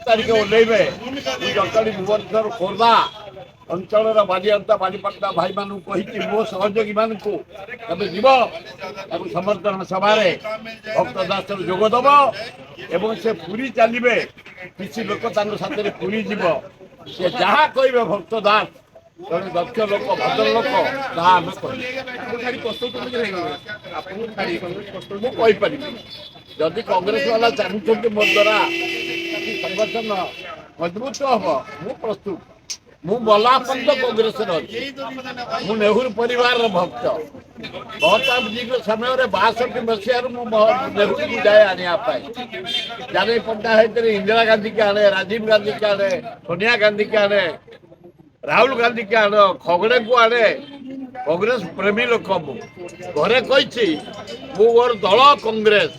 ତାରିଖ ଓହ୍ଲେଇବେ ଜଟଣୀ ଭୁବନେଶ୍ୱର ଖୋର୍ଦ୍ଧା ଅଞ୍ଚଳର ବାଲିଅନ୍ତା ବାଲିପାଟଣା ଭାଇମାନଙ୍କୁ କହିଛି ମୋ ସହଯୋଗୀମାନଙ୍କୁ ତମେ ଯିବ ତାକୁ ସମର୍ଥନ ସଭାରେ ଭକ୍ତ ଦାସର ଯୋଗ ଦେବ ଏବଂ ସେ ପୁରୀ ଚାଲିବେ କିଛି ଲୋକ ତାଙ୍କ ସାଥିରେ ପୁରୀ ଯିବ ସେ ଯାହା କହିବେ ଭକ୍ତ ଦାସ ଜଣେ ଦକ୍ଷ ଲୋକ ଭଦ୍ର ଲୋକ ତାହା ଆମେ ମୁଁ କହିପାରିବି ଯଦି କଂଗ୍ରେସ ବାଲା ଚାହୁଁଛନ୍ତି ମୋ ଦ୍ୱାରା ସଂଗଠନ ମଜବୁତ ହବ ମୁଁ ପ୍ରସ୍ତୁତ ମୁଁ ମଲା ପର୍ଯ୍ୟନ୍ତ କଂଗ୍ରେସରେ ଅଛି ମୁଁ ନେହେରୁ ପରିବାରର ଭକ୍ତ ମହତାବଜୀଙ୍କ ସମୟରେ 62 ମସିହାରୁ ମୁଁ ନେହେରୁକୁ ଯାଏ ଆଣିବା ପାଇଁ ଜାନକୀ ପଟ୍ଟନାୟକ ଇନ୍ଦିରା ଗାନ୍ଧୀକି ଆଣେ ରାଜୀବ ଗାନ୍ଧୀକି ଆଣେ ସୋନିଆ ଗାନ୍ଧୀକି ଆଣେ ରାହୁଲ ଗାନ୍ଧୀକି ଆଣେ ଖଗଡେକୁ ଆଣେ କଂଗ୍ରେସ ପ୍ରେମୀ ଲୋକ ମୁଁ ଘରେ କହିଛି ମୁଁ ମୋର ଦଳ କଂଗ୍ରେସ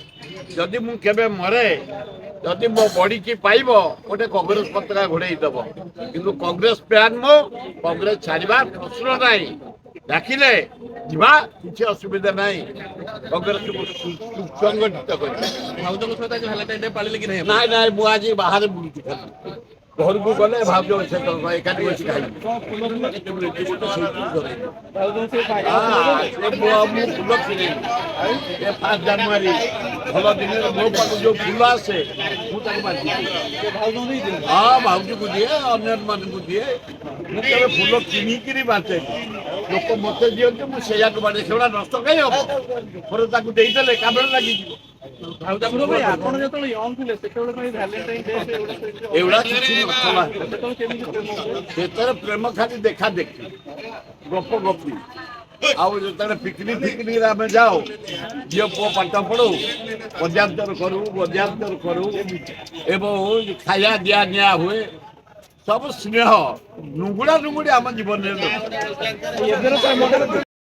ଯଦି ମୁଁ କେବେ ମରେ ଯଦି ମୋ ବଡିକି ପାଇବ ଗୋଟେ କଂଗ୍ରେସ ପତାକା ଘୋଡେଇ ଦବ କିନ୍ତୁ କଂଗ୍ରେସ ପ୍ୟାନ ମୁଁ କଂଗ୍ରେସ ଛାଡିବା ପ୍ରଶ୍ନ ନାହିଁ ଡାକିଲେ ଯିବା କିଛି ଅସୁବିଧା ନାହିଁ କଂଗ୍ରେସକୁ ସୁସଂଗଠିତ କରିବା ନାଇଁ ନାଇଁ ମୁଁ ଆଜି ବାହାରେ ବୁଲୁଛି ଖାଲି ଘରକୁ ଗଲେ ଭାଉଜ ଏକାଠି ବସି ଖାଇବି ଫୁଲ କିଣିବି 5 ଜାନୁଆରୀ ଭଲ ଦିନରେ ମୋ ପାଖକୁ ଯୋଉ ଫୁଲ ଆସେ ମୁଁ ତାକୁ ବାଣ୍ଟିବି ହଁ ଭାଉଜକୁ ଦିଏ ଅନ୍ୟମାନଙ୍କୁ ଦିଏ ମୁଁ କେବେ ଫୁଲ କିଣିକିରି ବାଣ୍ଟେନି ଲୋକ ମତେ ଦିଅନ୍ତି ମୁଁ ସେଇଆକୁ ବାଣ୍ଟେ ସେଗୁଡ଼ା ନଷ୍ଟ କାହିଁ ହବ ପରେ ତାକୁ ଦେଇଦେଲେ କାମରେ ଲାଗିଯିବ ଏଗୁଡ଼ା କିଛି ନଥିଲା ସେଥିରେ ପ୍ରେମ ଖାଲି ଦେଖା ଦେଖି ଗପ ଗପି ଆଉ ଯେତେବେଳେ ପିକନିକ ଆମେ ଯାଉ ଝିଅ ପୁଅ ପାଠ ପଢୁ ବଜାନ୍ତର କରୁ ଏବଂ ଖାଇବା ଦିଆ ନିଆ ହୁଏ ସବୁ ସ୍ନେହ ନୁଙ୍ଗୁଡା ନୁଙ୍ଗୁଡି ଆମ ଜୀବନରେ